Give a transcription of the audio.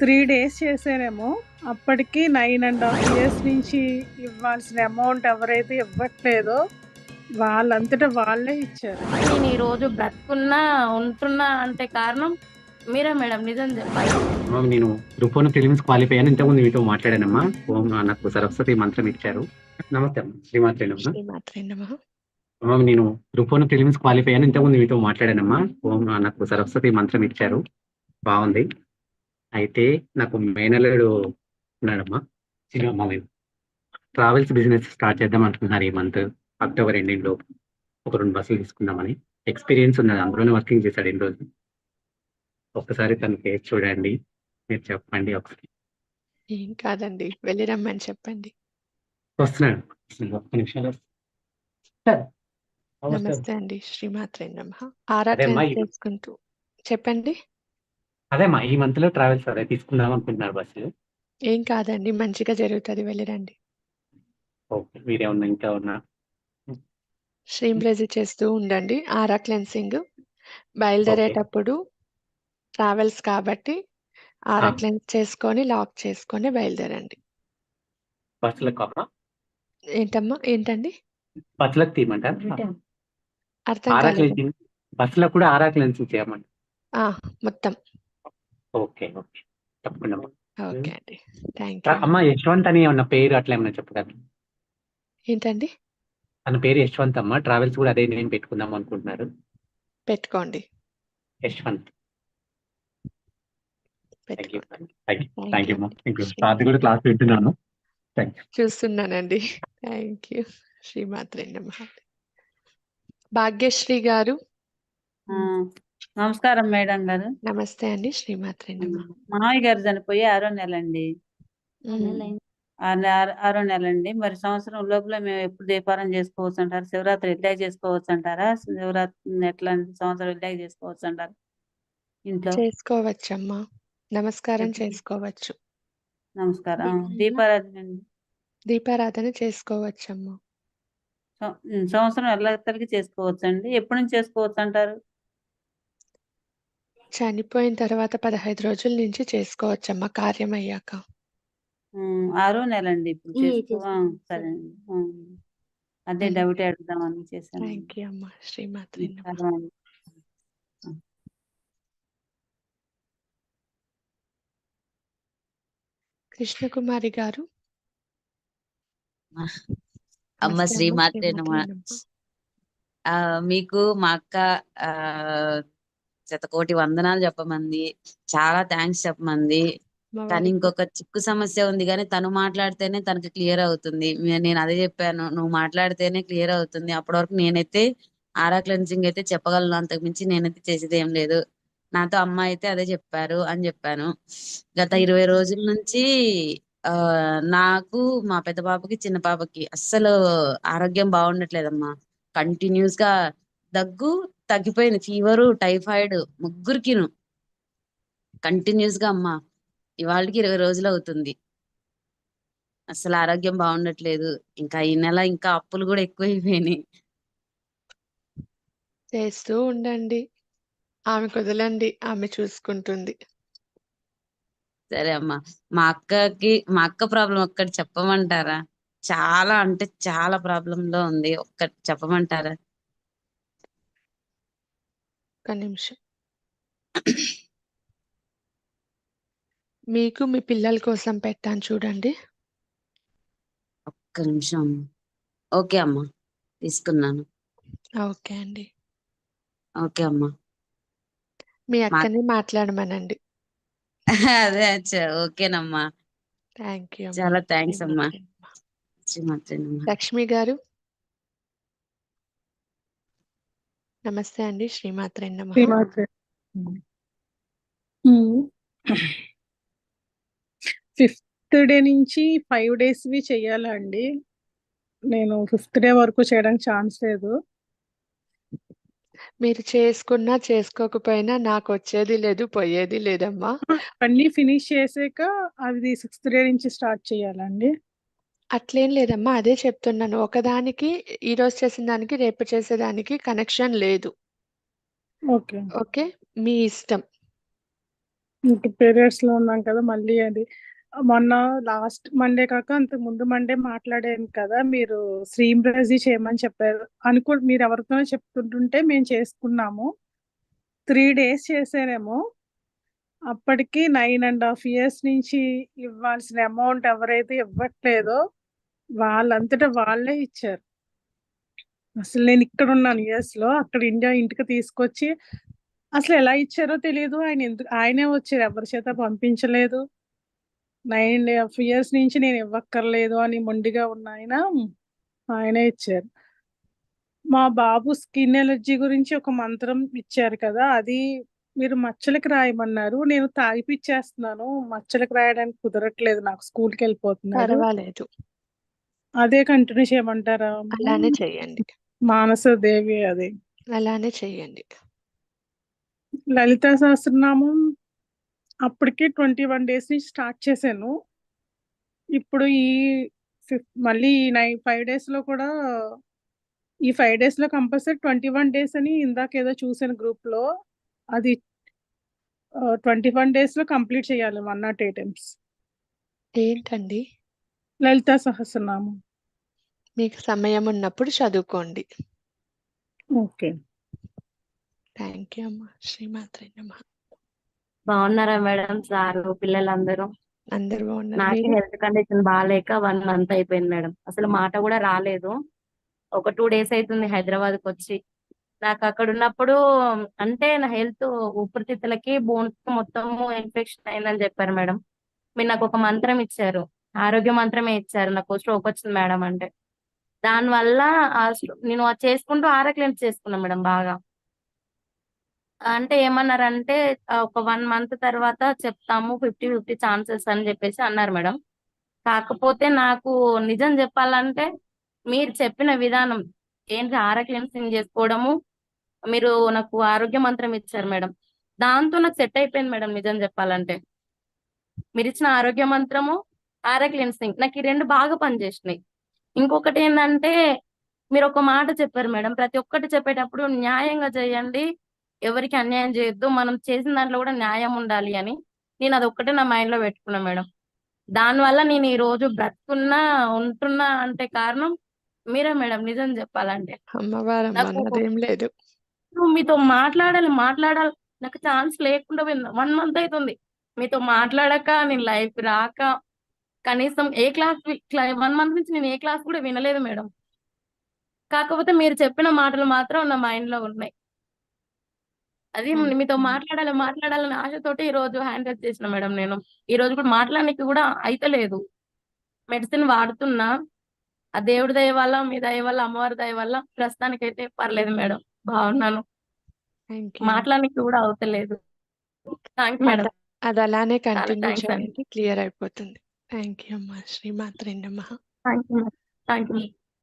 3 days చేశానేమో. అప్పటికి 9½ years నుంచి ఇవ్వాల్సిన అమౌంట్ ఎవరైతే ఇవ్వట్లేదో వాళ్ళంతట వాళ్ళే ఇచ్చారు. నేను ఈ రోజు బ్రతుకున్నా ఉంటున్నా అంటే కారణం మీరే మేడం, నిజం చెప్పాలి. నేను గ్రూప్ 1 ప్రిలిమ్స్ క్వాలిఫై అయ్యాను. ఇంతకుముందు మీతో మాట్లాడానమ్మా. నాకు సరస్వతి మంత్రం ఇచ్చారు. నమస్తే అమ్మా, శ్రీమాత్రే నమః. శ్రీమాత్రే నమః. నేను గ్రూప్ 1 ప్రిలిమ్స్ క్వాలిఫై అయ్యాను. ఇంతకుముందు మీతో మాట్లాడానమ్మా. నాకు సరస్వతి మంత్రం ఇచ్చారు. బాగుంది. అయితే నాకు మేనల్లుడు ఉన్నాడమ్మా. ట్రావెల్స్ బిజినెస్ స్టార్ట్ చేద్దాం అనుకుంటున్నారు ఈ మంత్ అక్టోబర్ ఎండింగ్ లో. ఒక 2 బస్సులు తీసుకుందామని. ఎక్స్పీరియన్స్ ఉన్నది, అందులోనే వర్కింగ్ చేశాడు ఎన్ని రోజులు. ఒక్కసారి తన ఫేస్ చూడండి, మీరు చెప్పండి ఒకసారి. ఏం కాదండి, వెళ్ళి రమ్మని చెప్పండి. వస్తున్నాడు, ఒక్క నిమిషాలు. సార్, నమస్తే. నమస్తే అండి, శ్రీమాత్రే నమః. ఆరా అదేమ్మా క్లెన్స్ చేసుకుంటూ చెప్పండి. అదేమ్మా ఈ మంత్ లో ట్రావెల్స్ అదే తీసుకుందాం అనుకుంటున్నారు బస్సు. ఏం కాదండి, మంచిగా జరుగుతుంది, వెళ్ళిరండి. ఓకే, మీరేమన్నా ఇంకా ఉన్నా స్ట్రీమ్ రేజ్ చేస్తూ ఉండండి. Aura cleansing okay. బయలుదేరేటప్పుడు ట్రావెల్స్ కాబట్టి ఆరా ఆ. క్లెన్స్ చేసుకొని లాక్ చేసుకొని బయలుదేరండి. బస్సులకు అమ్మా, ఏంటండి బస్సులకు తీయమంటారు. అర్థం ఆరా కాలేదు. క్లెన్సింగ్ బస్సులకు కూడా ఆరా క్లెన్సింగ్ చేయమంటారు. మొత్తం ఓకే ఓకే, తప్పకుండా అమ్మా. ఓకే అండి, థ్యాంక్ యూ. అమ్మా యశ్వంత్ అని ఏమన్నా పేరు అట్లా ఏమన్నా చెప్పగలరు? ఏంటండి? తన పేరు యశ్వంత్ అమ్మ. ట్రావెల్స్ కూడా అదే నేమ్ పెట్టుకుందాం అనుకుంటున్నారు. పెట్టుకోండి. యశ్వంత్. థ్యాంక్ యూ పెట్టుకోండి. థ్యాంక్ యూ అమ్మా. Thank you. రాత్రి కూడా క్లాస్ వింటున్నాను. Thank you. చూస్తున్నానండి. Thank you. శ్రీమాత్రే నమః. భాగ్యశ్రీ గారు. నమస్కారం మేడం గారు. నమస్తే అండి, శ్రీమాత్రే నమః. మామయ్య గారు చనిపోయి 6వ నెల అండి. 6వ నెల అండి. మరి సంవత్సరం లోపల మేము ఎప్పుడు దీపారం చేసుకోవచ్చు అంటారు? శివరాత్రి ఎట్లా చేసుకోవచ్చు అంటారా? శివరాత్రి ఎట్లా సంవత్సరం ఎట్లా చేసుకోవచ్చు అంటారు? ఇంట్లో చేసుకోవచ్చమ్మా, నమస్కారం చేసుకోవచ్చు. నమస్కారం. దీపారాధన అండి. దీపారాధన చేసుకోవచ్చమ్మా. సంవత్సరం ఎలా తరగతి చేసుకోవచ్చు అండి? ఎప్పటి నుంచి చేసుకోవచ్చు అంటారు? చనిపోయిన తర్వాత 15 రోజుల నుంచి చేసుకోవచ్చమ్మా, కార్యం అయ్యాక. 6వ నెల అండి ఇప్పుడు సరే అండి. అదే డౌట్ అడుగుదామని చేశాను. థ్యాంక్ యూ అమ్మా, శ్రీమాత్రే నమః. కృష్ణకుమారి గారు. అమ్మ శ్రీమాత్రే నమః. మీకు మా అక్క శతకోటి వందనాలు చెప్పమంది, చాలా థ్యాంక్స్ చెప్పమంది. కానీ ఇంకొక చిక్కు సమస్య ఉంది, కానీ తను మాట్లాడితేనే తనకి క్లియర్ అవుతుంది. నేను అదే చెప్పాను, నువ్వు మాట్లాడితేనే క్లియర్ అవుతుంది. అప్పటి వరకు నేనైతే ఆరా క్లెన్సింగ్ అయితే చెప్పగలను, అంతకు మించి నేనైతే చేసేది ఏం లేదు. నాతో అమ్మ అయితే అదే చెప్పారు అని చెప్పాను. గత 20 రోజుల నుంచి నాకు, మా పెద్ద పాపకి, చిన్న పాపకి అస్సలు ఆరోగ్యం బాగుండట్లేదమ్మా. కంటిన్యూస్ గా దగ్గు తగ్గిపోయింది, ఫీవరు, టైఫాయిడ్ ముగ్గురికిను కంటిన్యూస్ గా అమ్మా. ఇవాళకి 20 రోజులు అవుతుంది. అసలు ఆరోగ్యం బాగుండట్లేదు. ఇంకా ఈ నెల ఇంకా అప్పులు కూడా ఎక్కువైపోయినాయి. చేస్తూ ఉండండి, ఆమె కుదలండి, ఆమె చూసుకుంటుంది. సరే అమ్మా. మా అక్క ప్రాబ్లం ఒక్కటి చెప్పమంటారా? చాలా అంటే చాలా ప్రాబ్లం లో ఉంది, ఒక్కటి చెప్పమంటారా? ఒక్క నిమిషం. మీకు మీ పిల్లల కోసం పెట్టాను చూడండి. ఒక్క నిమిషం. ఓకే అమ్మా, తీసుకున్నాను. ఓకే అండి. ఓకే అమ్మా. మీ అక్కని మాట్లాడమనండి. అదే ఓకేనమ్మా. Thank you. చాలా థ్యాంక్స్ అమ్మా. శ్రీమాత్రే నమః. లక్ష్మి గారు. నమస్తే అండి, శ్రీమాత్రే నమః. శ్రీమాత్రే. 5th డే నుంచి 5 డేస్వి చెయ్యాలా అండి? నేను 5th డే వరకు చేయడానికి ఛాన్స్ లేదు. మీరు చేసుకున్నా చేసుకోకపోయినా నాకు వచ్చేది లేదు, పోయేది లేదమ్మా. అన్నీ ఫినిష్ చేసాక అది 6th డే నుంచి స్టార్ట్ చేయాలండి? అట్లేం లేదమ్మా, అదే చెప్తున్నాను. ఒకదానికి ఈ రోజు చేసిన దానికి రేపు చేసేదానికి కనెక్షన్ లేదు. ఓకే ఓకే, మీ ఇష్టం. ఇంక పీరియడ్స్‌లో ఉన్నాం కదా! మళ్ళీ అది మొన్న లాస్ట్ మండే కాక అంతకు ముందు మండే మాట్లాడాను కదా! మీరు శ్రీంరజి చేయమని చెప్పారు. మీరు ఎవరితోనో చెప్తుంటుంటే మేము చేసుకున్నాము. 3 డేస్ చేశానేమో. అప్పటికి 9½ ఇయర్స్ నుంచి ఇవ్వాల్సిన అమౌంట్ ఎవరైతే ఇవ్వట్లేదో వాళ్ళంతట వాళ్ళే ఇచ్చారు. అసలు నేను ఇక్కడున్నాను యూఎస్‌లో. అక్కడ ఇంటికి తీసుకొచ్చి అసలు ఎలా ఇచ్చారో తెలీదు. ఆయనే వచ్చారు. ఎవరి చేత పంపించలేదు. 9½ ఇయర్స్ నుంచి నేను ఇవ్వక్కర్లేదు అని మొండిగా ఉన్న ఆయనే ఇచ్చారు. మా బాబు స్కిన్ ఎలర్జీ గురించి ఒక మంత్రం ఇచ్చారు కదా! అది మీరు మచ్చలకి రాయమన్నారు. నేను తాగిపిచ్చేస్తున్నాను. మచ్చలకి రాయడానికి కుదరట్లేదు నాకు. స్కూల్‌కెళ్ళిపోతున్నాడు. పర్వాలేదు. అదే కంటిన్యూ చేయమంటారా అమ్మ? అలానే చెయ్యండి. మానసదేవి అది. అలానే చెయ్యండి. లలితా సహస్రనామం అప్పటికి 21 డేస్ నుంచి స్టార్ట్ చేశాను. ఇప్పుడు ఈ మళ్ళీ ఈ 5 డేస్‌లో కూడా ఈ 5 డేస్‌లో కంపల్సరీ 21 డేస్ అని ఇందాకేదో చూసాను గ్రూప్‌లో. అది 21 డేస్‌లో కంప్లీట్ చేయాలి 108 టైమ్స్. ఏంటండి? లలితా సహస్రనామం. మీకు సమయం ఉన్నప్పుడు చదువుకోండి. ఓకే. థ్యాంక్ యూ అమ్మా. శ్రీమాత్రే నమః. బాగున్నారా మేడం సారు పిల్లలందరూ? అందరూ బాగున్నారు. నాకే మీరు? హెల్త్ కండిషన్ బాగాలేక 1 మంత్ అయిపోయింది మేడం. అసలు మాట కూడా రాలేదు. ఒక 2 డేస్ అవుతుంది హైదరాబాద్కి వచ్చి. నాకు అక్కడ ఉన్నప్పుడు అంటే నా హెల్త్ ఊపిరితిత్తులకి బోన్స్ మొత్తము ఇన్ఫెక్షన్ అయిందని చెప్పారు మేడం. మీరు నాకు ఒక మంత్రం ఇచ్చారు. ఆరోగ్య మంత్రమే ఇచ్చారు. నాకు స్ట్రోక్ వచ్చింది మేడం అంటే. దానివల్ల నేను అది చేసుకుంటూ ఆరోగ్యం చేసుకున్నాను మేడం బాగా. అంటే ఏమన్నారంటే ఒక 1 మంత్ తర్వాత చెప్తాము 50-50 ఛాన్సెస్ అని చెప్పేసి అన్నారు మేడం. కాకపోతే నాకు నిజం చెప్పాలంటే మీరు చెప్పిన విధానం ఏంటి క్లెన్సింగ్ చేసుకోవడము, మీరు నాకు ఆరోగ్య మంత్రం ఇచ్చారు మేడం. దాంతో నాకు సెట్ అయిపోయింది మేడం నిజం చెప్పాలంటే. మీరు ఇచ్చిన ఆరోగ్య మంత్రము, క్లెన్సింగ్ నాకు ఈ 2 బాగా పనిచేసినాయి. ఇంకొకటి ఏంటంటే మీరు ఒక మాట చెప్పారు మేడం. ప్రతి ఒక్కటి చెప్పేటప్పుడు న్యాయంగా చేయండి. ఎవరికి అన్యాయం చేయొద్దు. మనం చేసిన దాంట్లో కూడా న్యాయం ఉండాలి అని. నేను అదొక్కటే నా మైండ్‌లో పెట్టుకున్నా మేడం. దానివల్ల నేను ఈ రోజు బ్రతుకున్నా, ఉంటున్నా అంటే కారణం మీరే మేడం నిజం చెప్పాలంటే. అమ్మవారమ్మ నాకు నాదేం లేదు. మీతో మాట్లాడాలి. నాకు ఛాన్స్ లేకుండా పోయింది. 1 మంత్ అయితుంది. మీతో మాట్లాడక, నేను లైవ్‌కి రాక, కనీసం 1 మంత్ నుంచి నేను ఏ క్లాస్ కూడా వినలేదు మేడం. కాకపోతే మీరు చెప్పిన మాటలు మాత్రం నా మైండ్‌లో ఉన్నాయి. అది మీతో మాట్లాడాలని ఆశతోటి ఈ రోజు హ్యాండ్ రైజ్ చేసిన మేడం నేను. ఈ రోజు కూడా మాట్లాడనీకి కూడా అయితలేదు. మెడిసిన్ వాడుతున్నా. ఆ దేవుడి దయ వల్ల, మీ దయ వల్ల, అమ్మవారి దయ వల్ల ప్రస్తుతానికైతే పర్లేదు మేడం. బాగున్నాను. Thank you. మాట్లాడనీకి కూడా అవుతలేదు. Thank you madam. అది అలానే చాలా కంటిన్యూ థాంక్స్ అండి. చేయండి. క్లియర్ అయిపోతుంది. థ్యాంక్ యూ అమ్మా. శ్రీమాత్రే నమః. Thank you madam. Thank you.